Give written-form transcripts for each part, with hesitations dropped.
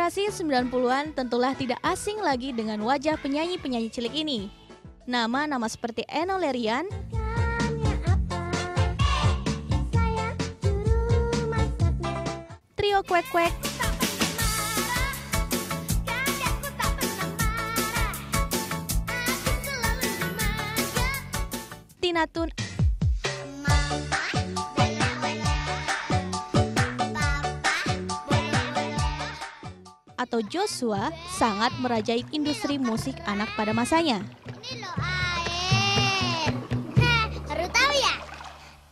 Generasi 90-an tentulah tidak asing lagi dengan wajah penyanyi-penyanyi cilik ini. Nama-nama seperti Enno Lerian, Trio Kwek Kwek, Tina Tun, atau Joshua sangat merajai industri musik anak pada masanya. Ini loh air. Baru tahu ya?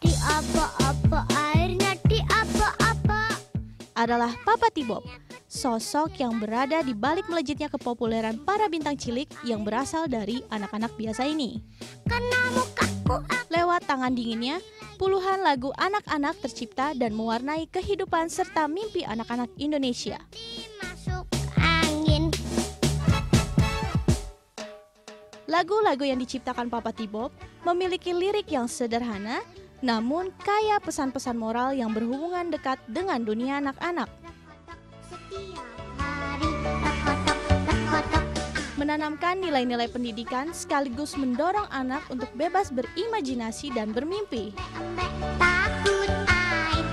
Di apa-apa airnya di apa-apa. Adalah Papa T-Bob, sosok yang berada di balik melejitnya kepopuleran para bintang cilik yang berasal dari anak-anak biasa ini. Karena mukaku Lewat tangan dinginnya, puluhan lagu anak-anak tercipta dan mewarnai kehidupan serta mimpi anak-anak Indonesia. masuk angin. Lagu-lagu yang diciptakan Papa T-Bob memiliki lirik yang sederhana, namun kaya pesan-pesan moral yang berhubungan dekat dengan dunia anak-anak. Setiap hari tak kotok. Menanamkan nilai-nilai pendidikan sekaligus mendorong anak untuk bebas berimajinasi dan bermimpi. Ambek takut air.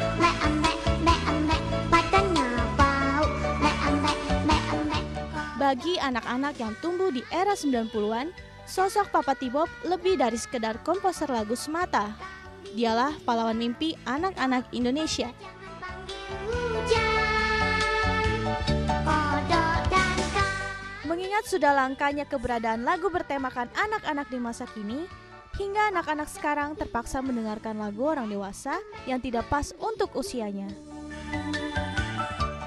Ambek badannya bau. Ambek. Bagi anak-anak yang tumbuh di era 90-an, sosok Papa T-Bob lebih dari sekedar komposer lagu semata. Dialah pahlawan mimpi anak-anak Indonesia. Mengingat sudah langkanya keberadaan lagu bertemakan anak-anak di masa kini, hingga anak-anak sekarang terpaksa mendengarkan lagu orang dewasa yang tidak pas untuk usianya.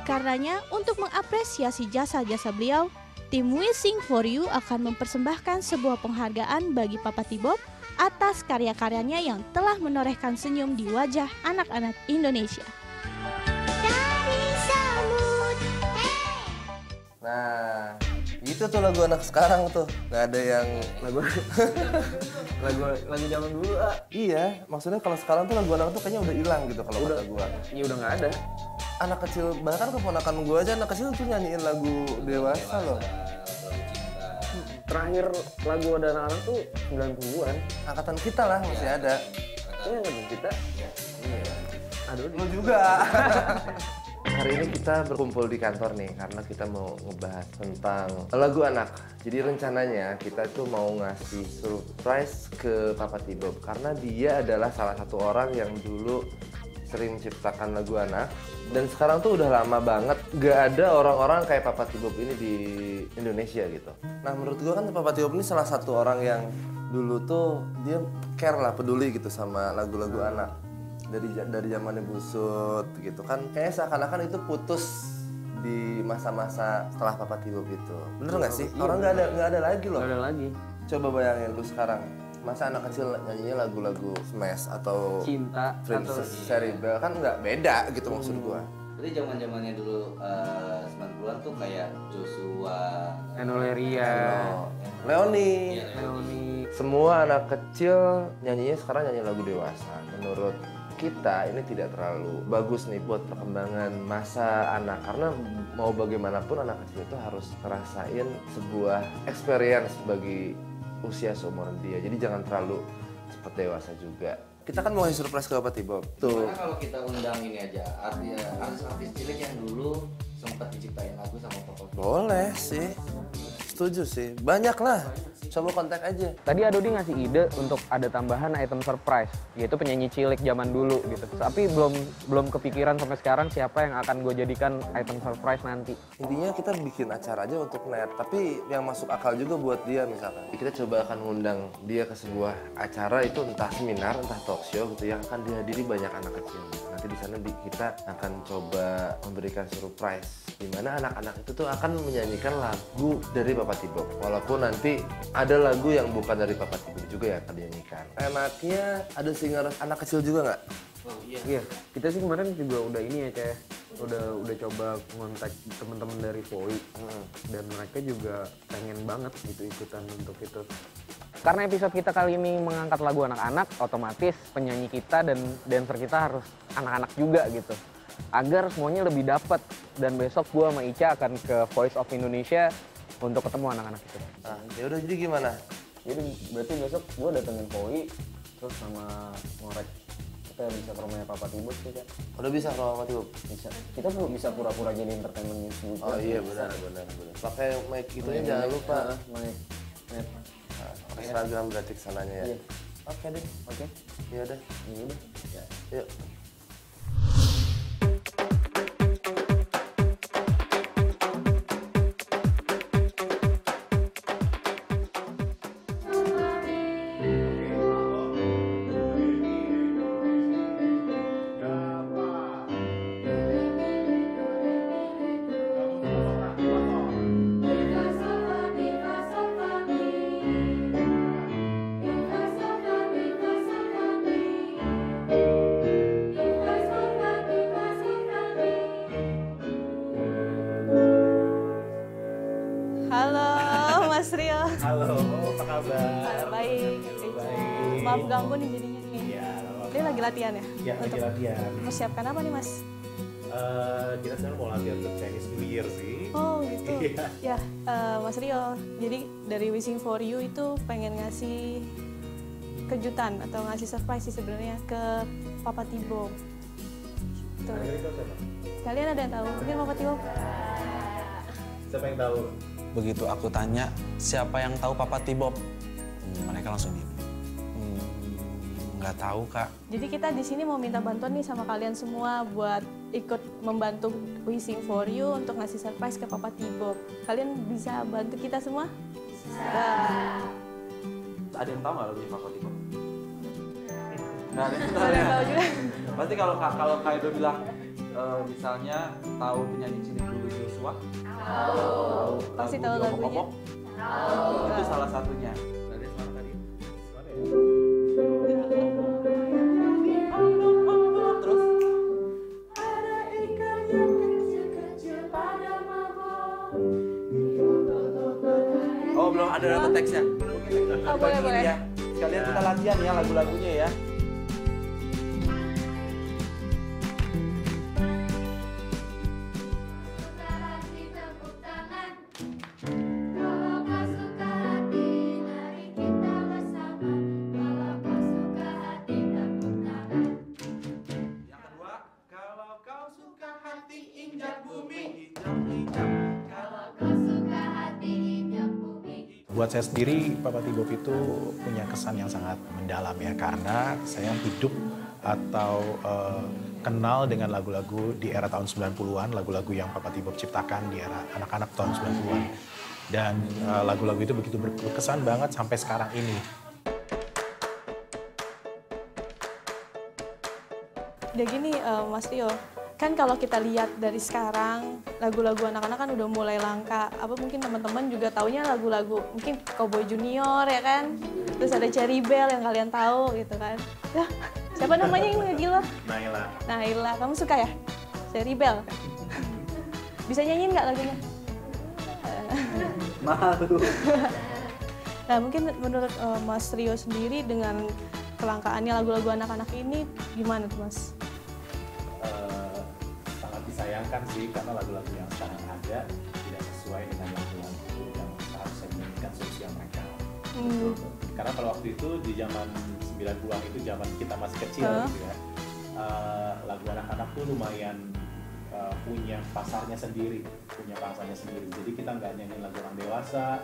Karenanya, untuk mengapresiasi jasa-jasa beliau, tim We Sing For You akan mempersembahkan sebuah penghargaan bagi Papa T-Bob atas karya-karyanya yang telah menorehkan senyum di wajah anak-anak Indonesia. Dari semut. Nah, itu tuh lagu anak sekarang tuh. Nggak ada yang lagu lagu zaman dulu iya, maksudnya kalau sekarang tuh lagu anak tuh kayaknya udah hilang gitu kalau kata gua. ya udah nggak ada. Anak kecil, bahkan keponakan gua aja anak kecil tuh nyanyiin lagu dewasa loh. Terakhir lagu ada anak-anak tuh 90-an. Angkatan kita lah masih ada. Iya kan kita. Iya. Aduh, Lu juga. Hari ini kita berkumpul di kantor nih karena kita mau ngebahas tentang lagu anak. Jadi rencananya kita tuh mau ngasih surprise ke Papa T-Bob karena dia adalah salah satu orang yang dulu sering menciptakan lagu anak dan sekarang tuh udah lama banget gak ada orang-orang kayak Papa T-Bob ini di Indonesia gitu. Nah menurut gua kan Papa T-Bob ini salah satu orang yang dulu tuh dia care lah, peduli gitu sama lagu-lagu anak. Dari zamannya Busut gitu kan, kayaknya seakan-akan itu putus di masa-masa setelah Papa T-Bob itu. Bener nggak sih? Orang nggak ada lagi loh. nggak ada lagi. Coba bayangin lu sekarang, masa anak kecil nyanyinya lagu-lagu Smash atau Cinta Princess Cherry-Bell kan nggak beda gitu maksud gua. Jadi zaman-zamannya dulu 90-an tuh kayak Joshua, Enno Lerian, Leoni. Leoni. Semua anak kecil nyanyinya sekarang nyanyi lagu dewasa. Menurut kita ini tidak terlalu bagus nih buat perkembangan masa anak karena mau bagaimanapun anak kecil itu harus ngerasain sebuah experience bagi usia seumuran dia. Jadi jangan terlalu cepat dewasa juga. Kita kan mau ngasih surprise ke Papa T-Bob. Tuh. Karena kalau kita undang ini aja, artinya artis-artis cilik yang dulu sempat diciptain lagu sama Papa. Boleh sih. Setuju sih. Banyak lah. Coba kontak aja. Tadi Adodi ngasih ide untuk ada tambahan item surprise, yaitu penyanyi cilik zaman dulu gitu. Tapi belum kepikiran sampai sekarang siapa yang akan gue jadikan item surprise nanti. Intinya kita bikin acara aja untuk net, tapi yang masuk akal juga buat dia misalkan. Kita coba akan ngundang dia ke sebuah acara itu entah seminar, entah talk show gitu yang akan dihadiri banyak anak kecil. Nanti di sana kita akan coba memberikan surprise di mana anak-anak itu tuh akan menyanyikan lagu dari Papa T-Bob. Walaupun nanti ada lagu yang bukan dari Papa T-Bob juga yang akan dinyanyikan. Enaknya ada singer anak kecil juga nggak? Oh iya. Iya, kita sih kemarin juga udah ini ya kayak udah coba kontak teman-teman dari Voi dan mereka juga pengen banget gitu ikutan untuk itu. Karena episode kita kali ini mengangkat lagu anak-anak, otomatis penyanyi kita dan dancer kita harus anak-anak juga gitu. agar semuanya lebih dapat. Dan besok gue sama Ica akan ke Voice of Indonesia untuk ketemu anak-anak itu. Nah, ya udah jadi gimana? Jadi berarti besok gue datengin Volley terus sama ngorek kita bisa ke rumahnya Papa Tibot sih, Kak. Udah bisa kalau Papa Tibot? Bisa. Kita bisa pura-pura jadi entertainment news juga. Oh iya benar. Pakai mic itunya jangan lupa. Mic. Nah, pakai Instagram berarti kesananya ya. Iya. Oke deh. Oke. Ya udah. Ini udah. Yuk. Halo Mas Rio. Halo, apa kabar? Baik. Baik. Maaf ganggu nih jadinya nih. Iya, Dia lagi latihan ya? ya lagi latihan. Mempersiapkan apa nih Mas? Kita sekarang mau latihan untuk Chinese New Year sih. Oh gitu. Iya. Ya, Mas Rio. Jadi dari Wishing for You itu pengen ngasih kejutan atau ngasih surprise sih sebenarnya ke Papa Tibo. Tuh. Kalian tahu siapa? Kalian ada yang tahu? Mungkin Papa Tibo? Siapa yang tahu? Begitu aku tanya, siapa yang tahu Papa Tibob? Mereka langsung gini. Nggak tahu, Kak. Jadi kita di sini mau minta bantuan nih sama kalian semua buat ikut membantu Wishing for You untuk ngasih surprise ke Papa Tibob. Kalian bisa bantu kita semua? Ada yang tahu nggak lagunya Papa Tibob? Nggak ada yang Ada yang tahu juga? Berarti kalau Kak Edo bilang, misalnya tahu penyanyi cilik dulu Joshua? Tahu. Pasti tahu lagunya. Kopok? Itu salah satunya. Ada suara tadi? Terus? Oh, belum ada data teksnya. Oh, boleh, boleh. Ya. Sekalian kita latihan ya lagu-lagunya ya. Yang kedua, kalau kau suka hati injak bumi, injak. Buat saya sendiri, Papa Tibob itu punya kesan yang sangat mendalam ya, karena saya hidup atau kenal dengan lagu-lagu di era tahun 90-an, lagu-lagu yang Papa Tibob ciptakan di era anak-anak tahun 90-an. Dan lagu-lagu itu begitu berkesan banget sampai sekarang ini. Udah gini Mas Rio, kan kalau kita lihat dari sekarang lagu-lagu anak-anak kan udah mulai langka. Apa mungkin teman-teman juga taunya lagu-lagu mungkin Cowboy Junior ya kan? Terus ada Cherry Bell yang kalian tahu gitu kan? Lah, siapa namanya yang ngegilo? Naila, kamu suka ya? Cherry Bell. Bisa nyanyiin nggak lagunya? Malu. Nah mungkin menurut Mas Rio sendiri dengan kelangkaannya lagu-lagu anak-anak ini gimana tuh Mas? Sangat disayangkan sih, karena lagu-lagu yang sekarang ada tidak sesuai dengan lagu-lagu yang seharusnya menyanyikan seusia mereka. Karena pada waktu itu di zaman 90-an itu zaman kita masih kecil gitu ya, lagu anak-anak tuh lumayan punya pasarnya sendiri. Jadi kita nggak nyanyiin lagu orang dewasa,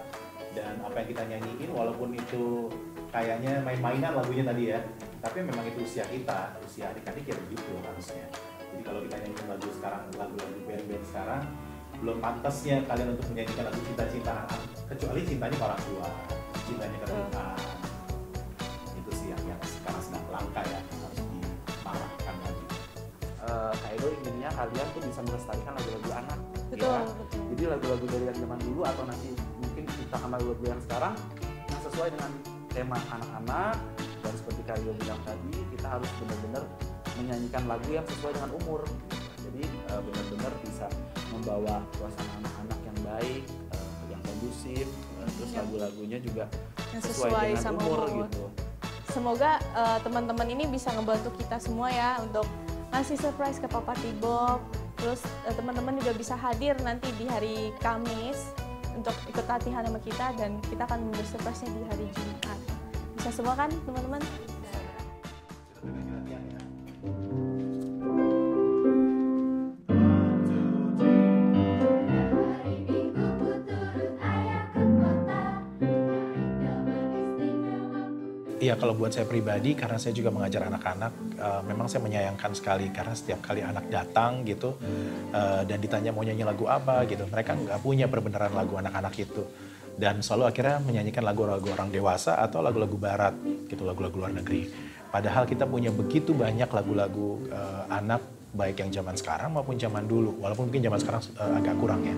dan apa yang kita nyanyiin walaupun itu kayaknya main-mainan lagunya tadi ya, tapi memang itu usia kita, usia adik-adik ya begitu harusnya. Jadi kalau kita nyanyiin lagu sekarang, lagu-lagu band-band sekarang, belum pantasnya kalian untuk menyanyikan lagu cinta-cintaan, kecuali cintanya ke orang tua, cintanya ke Tuhan. Itu sih yang sekarang sedang langka ya, harus dimarahkan lagi. Kak Edo inginnya kalian tuh bisa melestarikan lagu-lagu anak. Betul, ya. betul. Jadi lagu-lagu dari yang zaman dulu atau nanti mungkin ciptakan lagu-lagu yang sekarang yang sesuai dengan tema anak-anak. Dan seperti Kak Edo bilang tadi, kita harus benar-benar menyanyikan lagu yang sesuai dengan umur. Jadi benar-benar bisa membawa suasana anak-anak yang baik, yang kondusif, terus lagu-lagunya juga Yang sesuai sesuai dengan sama umur umur. gitu. Semoga teman-teman ini bisa ngebantu kita semua ya untuk ngasih surprise ke Papa T-Bob. Terus teman-teman juga bisa hadir nanti di hari Kamis untuk ikut latihan sama kita, dan kita akan memberi surprise-nya di hari Jumat. Bisa semua kan teman-teman? Iya, kalau buat saya pribadi, karena saya juga mengajar anak-anak, memang saya menyayangkan sekali karena setiap kali anak datang gitu dan ditanya mau nyanyi lagu apa gitu, mereka nggak punya perbenaran lagu anak-anak itu, dan selalu akhirnya menyanyikan lagu-lagu orang dewasa atau lagu-lagu barat gitu, lagu-lagu luar negeri. Padahal kita punya begitu banyak lagu-lagu anak, baik yang zaman sekarang maupun zaman dulu, walaupun mungkin zaman sekarang agak kurang ya.